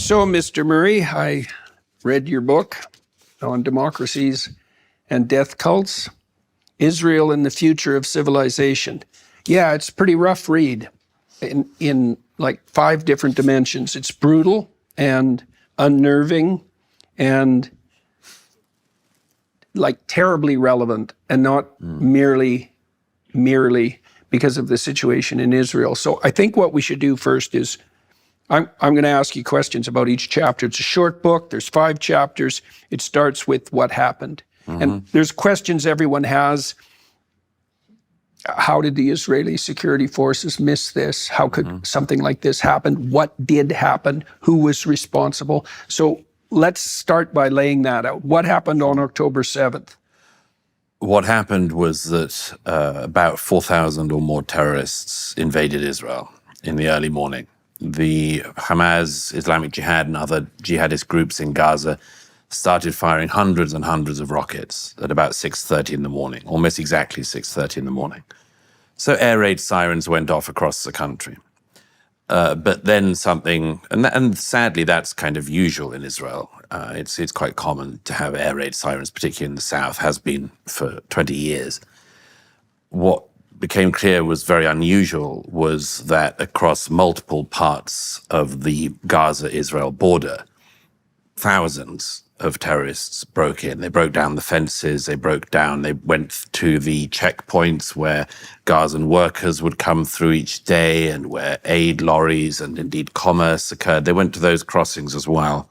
So, Mr. Murray, I read your book on democracies and death cults, Israel and the Future of Civilization. Yeah, it's a pretty rough read in like 5 different dimensions. It's brutal and unnerving and like terribly relevant, and not merely because of the situation in Israel. So I think what we should do first is I'm going to ask you questions about each chapter. It's a short book. There's 5 chapters. It starts with what happened. And there's questions everyone has. How did the Israeli security forces miss this? How could something like this happen? What did happen? Who was responsible? So let's start by laying that out. What happened on October 7th? What happened was that about 4,000 or more terrorists invaded Israel in the early morning. The Hamas, Islamic Jihad, and other jihadist groups in Gaza started firing hundreds and hundreds of rockets at about 6:30 in the morning, almost exactly 6:30 in the morning. So air raid sirens went off across the country. But then something, and sadly that's kind of usual in Israel. It's quite common to have air raid sirens, particularly in the south, has been for 20 years. What became clear was very unusual was that across multiple parts of the Gaza-Israel border, thousands of terrorists broke in. They broke down the fences, they went to the checkpoints where Gazan workers would come through each day and where aid lorries and indeed commerce occurred. They went to those crossings as well,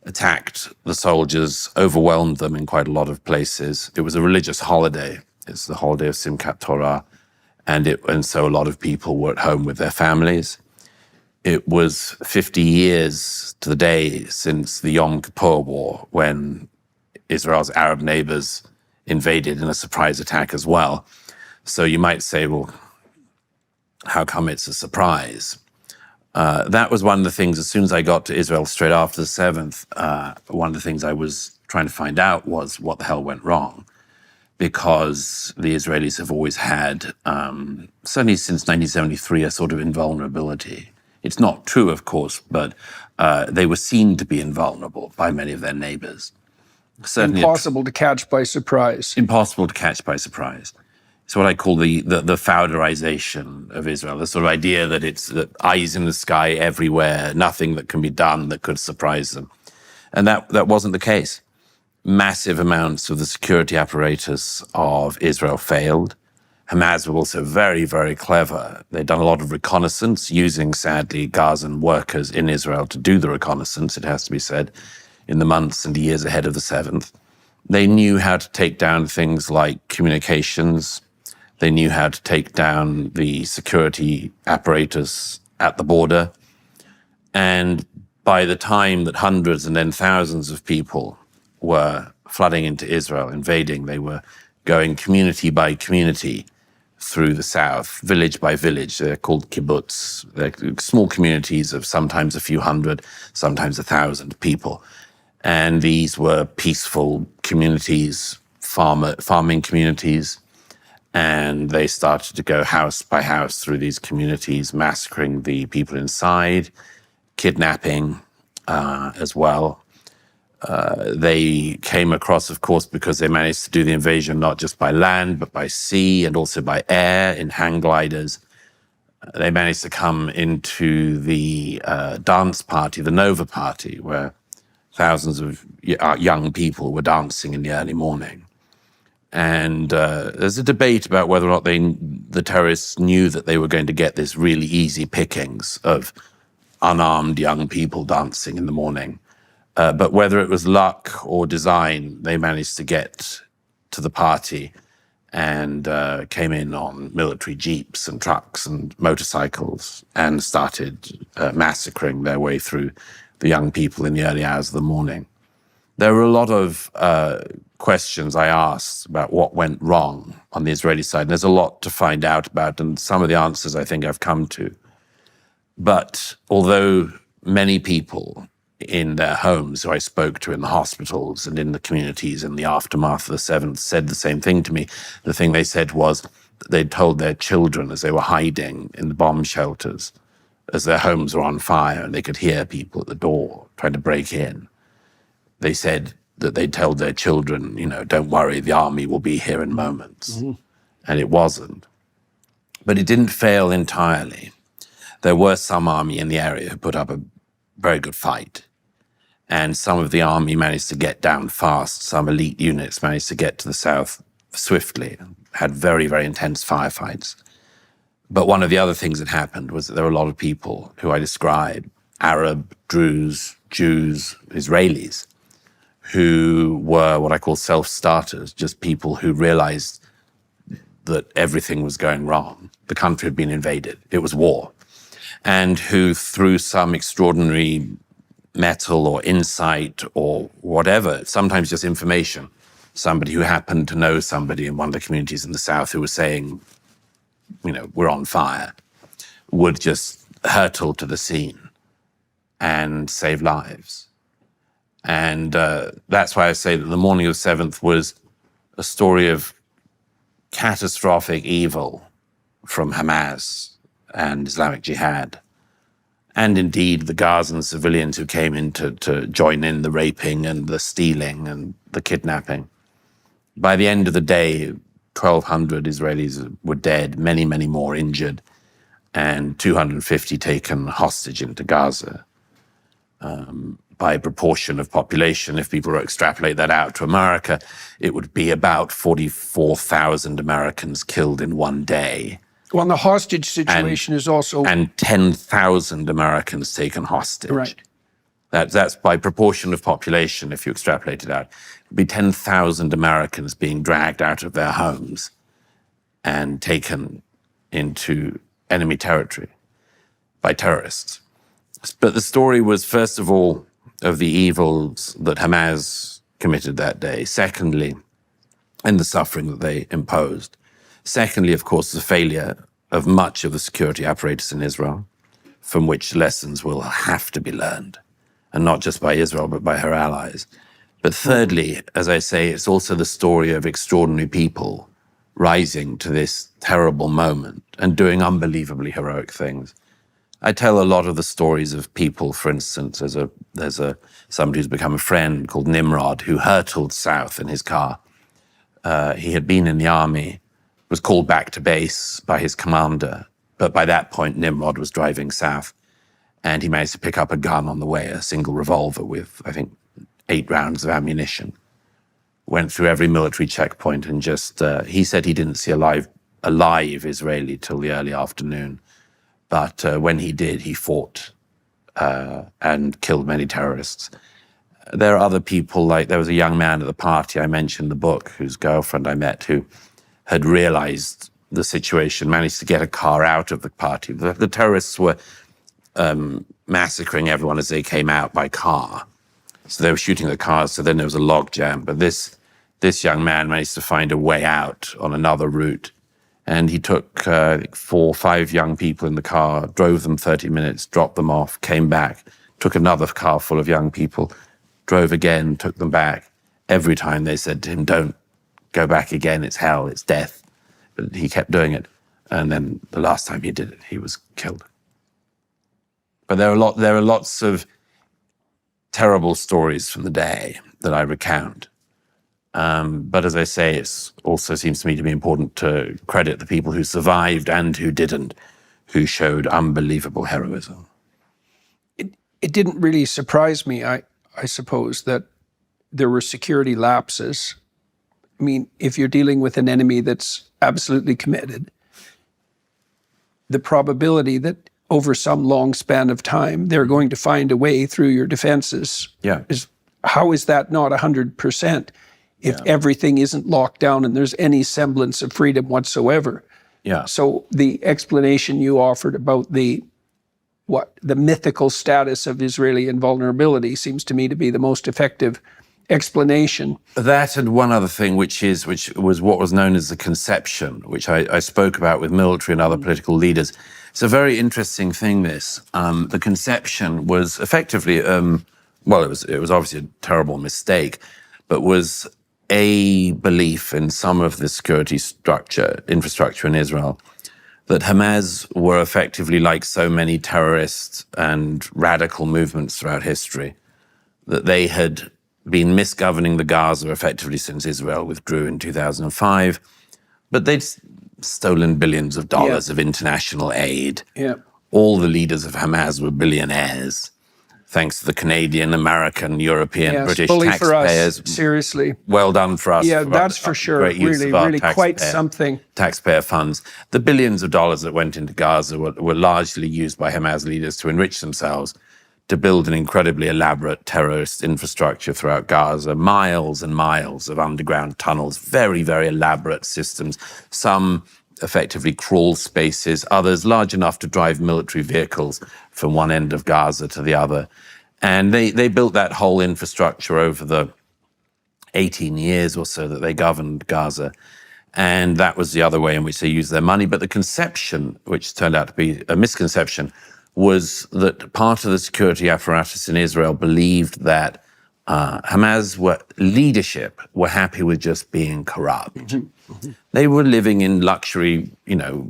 attacked the soldiers, overwhelmed them in quite a lot of places. It was a religious holiday. It's the holiday of Simchat Torah, and so a lot of people were at home with their families. It was 50 years to the day since the Yom Kippur War, when Israel's Arab neighbors invaded in a surprise attack as well. So you might say, well, how come it's a surprise? That was one of the things, as soon as I got to Israel straight after the 7th, one of the things I was trying to find out was what the hell went wrong. Because the Israelis have always had, certainly since 1973, a sort of invulnerability. It's not true, of course, but they were seen to be invulnerable by many of their neighbors. Certainly impossible to catch by surprise. Impossible to catch by surprise. It's what I call the Fowlerization of Israel, the sort of idea that it's eyes in the sky everywhere, nothing that can be done that could surprise them. And that wasn't the case. Massive amounts of the security apparatus of Israel failed. Hamas were also very, very clever. They'd done a lot of reconnaissance, using, sadly, Gazan workers in Israel to do the reconnaissance, it has to be said, in the months and years ahead of the 7th. They knew how to take down things like communications. They knew how to take down the security apparatus at the border. And by the time that hundreds and then thousands of people were flooding into Israel, invading, they were going community by community through the south, village by village. They're called kibbutz. They're small communities of sometimes a few hundred, sometimes 1,000 people. And these were peaceful communities, farming communities. And they started to go house by house through these communities, massacring the people inside, kidnapping as well. They came across, of course, because they managed to do the invasion not just by land, but by sea and also by air in hang gliders. They managed to come into the dance party, the Nova Party, where thousands of young people were dancing in the early morning. And there's a debate about whether or not the terrorists knew that they were going to get this really easy pickings of unarmed young people dancing in the morning. But whether it was luck or design, they managed to get to the party and came in on military jeeps and trucks and motorcycles and started massacring their way through the young people in the early hours of the morning. There were a lot of questions I asked about what went wrong on the Israeli side. And there's a lot to find out about, and some of the answers I think I've come to. But although many people in their homes who I spoke to in the hospitals and in the communities in the aftermath of the 7th said the same thing to me, the thing they said was that they'd told their children as they were hiding in the bomb shelters as their homes were on fire and they could hear people at the door trying to break in. They said that they told their children, don't worry, the army will be here in moments. And it wasn't. But it didn't fail entirely. There were some army in the area who put up a very good fight. And some of the army managed to get down fast. Some elite units managed to get to the south swiftly, had very, very intense firefights. But one of the other things that happened was that there were a lot of people who I describe, Arab, Druze, Jews, Israelis, who were what I call self-starters, just people who realized that everything was going wrong. The country had been invaded. It was war. And who, through some extraordinary mettle or insight or whatever, sometimes just information, somebody who happened to know somebody in one of the communities in the south who was saying, we're on fire, would just hurtle to the scene and save lives. And that's why I say that the morning of the 7th was a story of catastrophic evil from Hamas and Islamic Jihad, and indeed the Gazan civilians who came in to join in the raping and the stealing and the kidnapping. By the end of the day, 1,200 Israelis were dead, many, many more injured, and 250 taken hostage into Gaza. By proportion of population, if people were to extrapolate that out to America, it would be about 44,000 Americans killed in one day. Well, the hostage situation is also... And 10,000 Americans taken hostage. Right. That's by proportion of population, if you extrapolate it out. It would be 10,000 Americans being dragged out of their homes and taken into enemy territory by terrorists. But the story was, first of all, of the evils that Hamas committed that day. Secondly, and the suffering that they imposed. Secondly, of course, the failure of much of the security apparatus in Israel, from which lessons will have to be learned, and not just by Israel, but by her allies. But thirdly, as I say, it's also the story of extraordinary people rising to this terrible moment and doing unbelievably heroic things. I tell a lot of the stories of people, for instance, there's somebody who's become a friend called Nimrod who hurtled south in his car. He had been in the army, was called back to base by his commander, but by that point Nimrod was driving south, and he managed to pick up a gun on the way, a single revolver with, I think, 8 rounds of ammunition. Went through every military checkpoint and just, he said he didn't see a live Israeli till the early afternoon. But when he did, he fought and killed many terrorists. There are other people, like there was a young man at the party I mentioned in the book, whose girlfriend I met, who had realized the situation, managed to get a car out of the party. The terrorists were massacring everyone as they came out by car. So they were shooting the cars, so then there was a log jam. But this young man managed to find a way out on another route. And he took 4 or 5 young people in the car, drove them 30 minutes, dropped them off, came back, took another car full of young people, drove again, took them back. Every time they said to him, don't go back again, it's hell, it's death. But he kept doing it. And then the last time he did it, he was killed. But there are lots of terrible stories from the day that I recount. But as I say, it also seems to me to be important to credit the people who survived and who didn't, who showed unbelievable heroism. It didn't really surprise me, I suppose, that there were security lapses. I mean, if you're dealing with an enemy that's absolutely committed, the probability that over some long span of time, they're going to find a way through your defenses is, how is that not 100%? If everything isn't locked down and there's any semblance of freedom whatsoever. Yeah. So the explanation you offered about the mythical status of Israeli invulnerability seems to me to be the most effective explanation. That and one other thing, which was what was known as the conception, which I spoke about with military and other political leaders. It's a very interesting thing, this. The conception was effectively, well, it was obviously a terrible mistake, but was a belief in some of the security infrastructure in Israel that Hamas were effectively like so many terrorist and radical movements throughout history, that they had been misgoverning the Gaza effectively since Israel withdrew in 2005, but they'd stolen billions of dollars of international aid. Yeah. All the leaders of Hamas were billionaires, thanks to the Canadian, American, European, British bully taxpayers. for us, seriously. Well done for us. Yeah, that's for sure. Great use Really, of our really quite something. Taxpayer funds. The billions of dollars that went into Gaza were largely used by Hamas leaders to enrich themselves, to build an incredibly elaborate terrorist infrastructure throughout Gaza, miles and miles of underground tunnels, very, very elaborate systems, some effectively crawl spaces, others large enough to drive military vehicles from one end of Gaza to the other. And they built that whole infrastructure over the 18 years or so that they governed Gaza. And that was the other way in which they used their money. But the conception, which turned out to be a misconception, was that part of the security apparatus in Israel believed that Hamas leadership were happy with just being corrupt. Mm-hmm. They were living in luxury,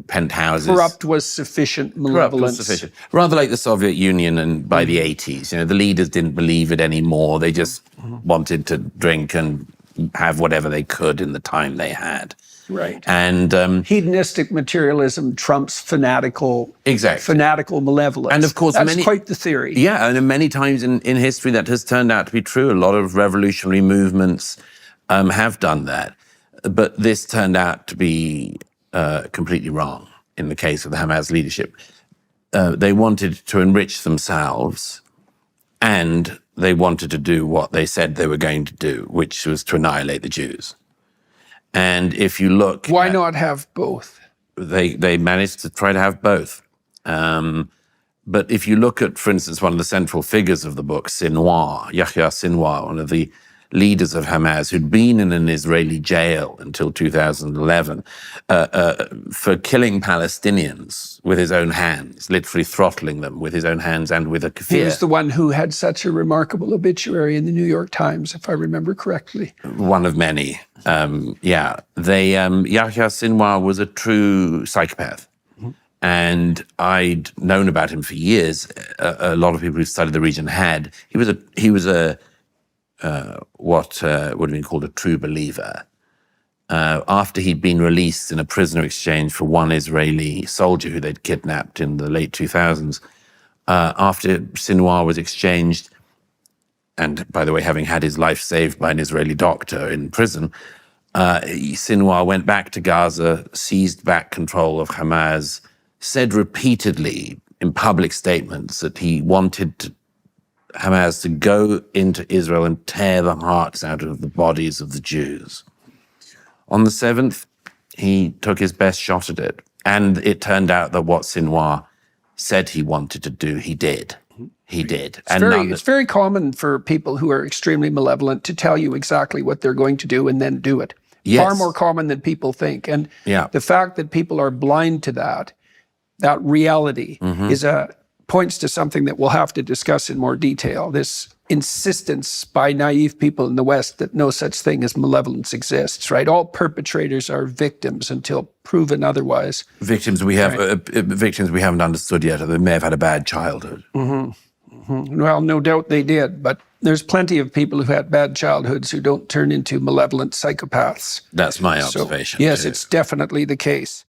penthouses. Corrupt was sufficient malevolence. Corrupt was sufficient. Rather like the Soviet Union and by the 80s. The leaders didn't believe it anymore. They just wanted to drink and have whatever they could in the time they had. Right. And hedonistic materialism trumps fanatical malevolence. And of course, that's quite the theory. Yeah, and many times in history that has turned out to be true. A lot of revolutionary movements have done that. But this turned out to be completely wrong in the case of the Hamas leadership. They wanted to enrich themselves, and they wanted to do what they said they were going to do, which was to annihilate the Jews. And if you look... Why not have both? They managed to try to have both. But if you look at, for instance, one of the central figures of the book, Sinwar, Yahya Sinwar, one of the leaders of Hamas, who'd been in an Israeli jail until 2011 for killing Palestinians with his own hands, literally throttling them with his own hands and with a kafir. He was the one who had such a remarkable obituary in the New York Times, if I remember correctly. One of many. Yahya Sinwar was a true psychopath. Mm-hmm. And I'd known about him for years. A lot of people who studied the region had. He was what would have been called a true believer. After he'd been released in a prisoner exchange for one Israeli soldier who they'd kidnapped in the late 2000s, after Sinwar was exchanged, and by the way, having had his life saved by an Israeli doctor in prison, Sinwar went back to Gaza, seized back control of Hamas, said repeatedly in public statements that he wanted Hamas to go into Israel and tear the hearts out of the bodies of the Jews. On the 7th, he took his best shot at it. And it turned out that what Sinwar said he wanted to do, he did. He did. It's very common for people who are extremely malevolent to tell you exactly what they're going to do and then do it. Yes. Far more common than people think. And the fact that people are blind to that reality points to something that we'll have to discuss in more detail. This insistence by naive people in the West that no such thing as malevolence exists, right? All perpetrators are victims until proven otherwise. Victims we haven't understood yet, or they may have had a bad childhood. Mm-hmm. Mm-hmm. Well, no doubt they did, but there's plenty of people who had bad childhoods who don't turn into malevolent psychopaths. That's my observation. So, yes, too. It's definitely the case.